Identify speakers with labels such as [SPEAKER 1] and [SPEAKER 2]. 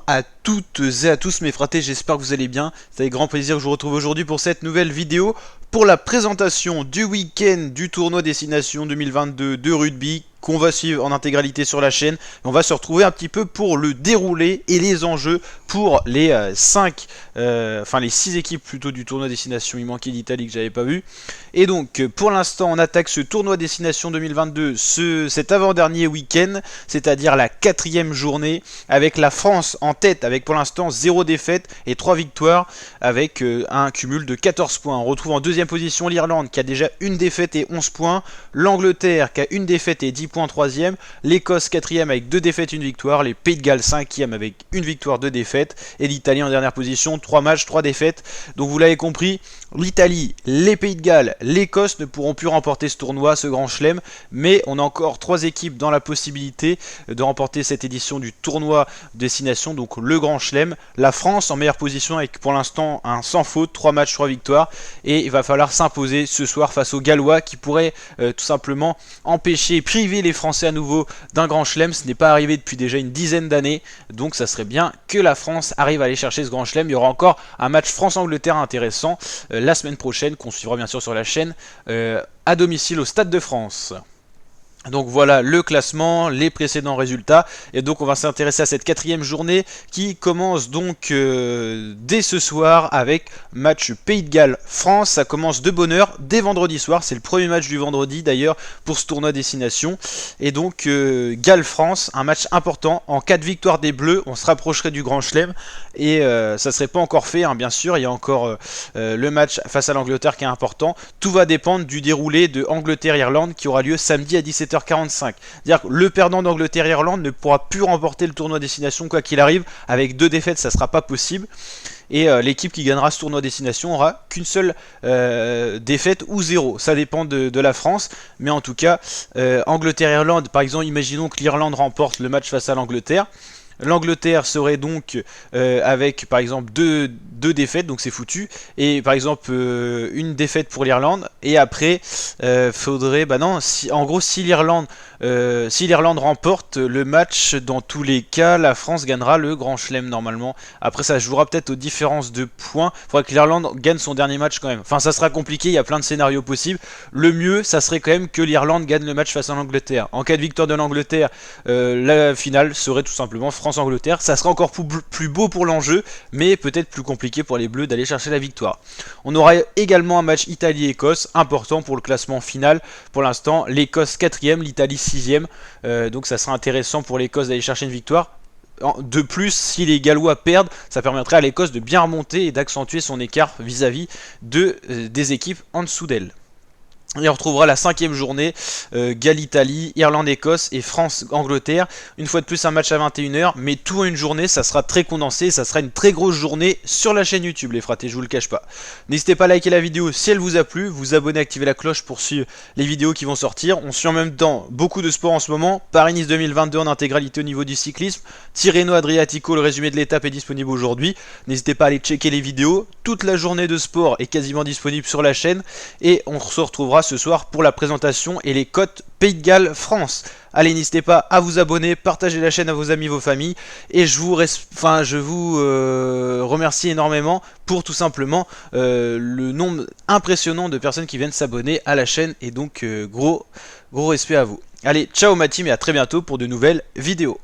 [SPEAKER 1] à toutes et à tous mes fratés, j'espère que vous allez bien. C'est avec grand plaisir que je vous retrouve aujourd'hui pour cette nouvelle vidéo pour la présentation du week-end du tournoi Destination 2022 de rugby qu'on va suivre en intégralité sur la chaîne. On va se retrouver un petit peu pour le déroulé et les enjeux pour les les 6 équipes plutôt du tournoi Destination. Il manquait l'Italie que j'avais pas vu. Et donc pour l'instant on attaque ce tournoi Destination 2022 cet avant-dernier week-end, c'est-à-dire la 4e journée, avec la France en tête avec pour l'instant 0 défaite et 3 victoires avec un cumul de 14 points. On retrouve en deuxième position l'Irlande qui a déjà une défaite et 11 points, l'Angleterre qui a une défaite et 10 points 3e, l'Écosse 4e avec 2 défaites et 1 victoire, les Pays de Galles 5e avec 1 victoire 2 défaites et l'Italie en dernière position, 3 matchs 3 défaites. Donc vous l'avez compris, l'Italie, les Pays de Galles, l'Écosse ne pourront plus remporter ce tournoi, ce grand chelem, mais on a encore 3 équipes dans la possibilité de remporter cette édition du tournoi Destination, donc le grand chelem. La France en meilleure position avec pour l'instant un sans faute, 3 matchs 3 victoires, et il va falloir s'imposer ce soir face aux Gallois qui pourraient tout simplement empêcher, priver les Français à nouveau d'un grand chelem. Ce n'est pas arrivé depuis déjà une dizaine d'années, donc ça serait bien que la France arrive à aller chercher ce grand chelem. Il y aura encore un match France-Angleterre intéressant la semaine prochaine, qu'on suivra bien sûr sur la chaîne, à domicile au Stade de France. Donc voilà le classement, les précédents résultats, et donc on va s'intéresser à cette 4e journée qui commence donc dès ce soir avec match Pays de Galles France. Ça commence de bonne heure dès vendredi soir, c'est le premier match du vendredi d'ailleurs pour ce tournoi Destination. Et donc Galles France, un match important. En cas de victoire des Bleus, on se rapprocherait du Grand Chelem, et ça serait pas encore fait hein, bien sûr, il y a encore le match face à l'Angleterre qui est important. Tout va dépendre du déroulé de Angleterre-Irlande qui aura lieu samedi à 17h45. C'est-à-dire que le perdant d'Angleterre-Irlande ne pourra plus remporter le tournoi Destination quoi qu'il arrive. Avec 2 défaites, ça ne sera pas possible. Et l'équipe qui gagnera ce tournoi Destination aura qu'une seule défaite ou 0. Ça dépend de la France. Mais en tout cas, Angleterre-Irlande, par exemple, imaginons que l'Irlande remporte le match face à l'Angleterre. L'Angleterre serait donc avec par exemple deux défaites, donc c'est foutu, et par exemple une défaite pour l'Irlande, et après faudrait, bah non, en gros si l'Irlande remporte le match, dans tous les cas la France gagnera le Grand Chelem normalement. Après ça jouera peut-être aux différences de points, il faudra que l'Irlande gagne son dernier match quand même, enfin ça sera compliqué, il y a plein de scénarios possibles. Le mieux ça serait quand même que l'Irlande gagne le match face à l'Angleterre. En cas de victoire de l'Angleterre, la finale serait tout simplement France-Angleterre. Ça sera encore plus beau pour l'enjeu, mais peut-être plus compliqué pour les Bleus d'aller chercher la victoire. On aura également un match Italie-Écosse, important pour le classement final. Pour l'instant, l'Écosse 4e, l'Italie 6e. Donc ça sera intéressant pour l'Écosse d'aller chercher une victoire. De plus, si les Gallois perdent, ça permettrait à l'Écosse de bien remonter et d'accentuer son écart vis-à-vis des équipes en dessous d'elle. Et on retrouvera la 5e journée, Galles-Italie, Irlande-Écosse et France-Angleterre. Une fois de plus un match à 21h, mais tout en une journée, ça sera très condensé, ça sera une très grosse journée sur la chaîne YouTube les fratés, je vous le cache pas. N'hésitez pas à liker la vidéo si elle vous a plu, vous abonner, activer la cloche pour suivre les vidéos qui vont sortir. On suit en même temps beaucoup de sports en ce moment, Paris-Nice 2022 en intégralité au niveau du cyclisme, Tirreno-Adriatico, le résumé de l'étape est disponible aujourd'hui. N'hésitez pas à aller checker les vidéos, toute la journée de sport est quasiment disponible sur la chaîne, et on se retrouvera ce soir pour la présentation et les cotes Pays de Galles France. Allez, n'hésitez pas à vous abonner, partager la chaîne à vos amis, vos familles, et je vous remercie énormément pour tout simplement le nombre impressionnant de personnes qui viennent s'abonner à la chaîne, et donc gros respect à vous. Allez, ciao ma team et à très bientôt pour de nouvelles vidéos.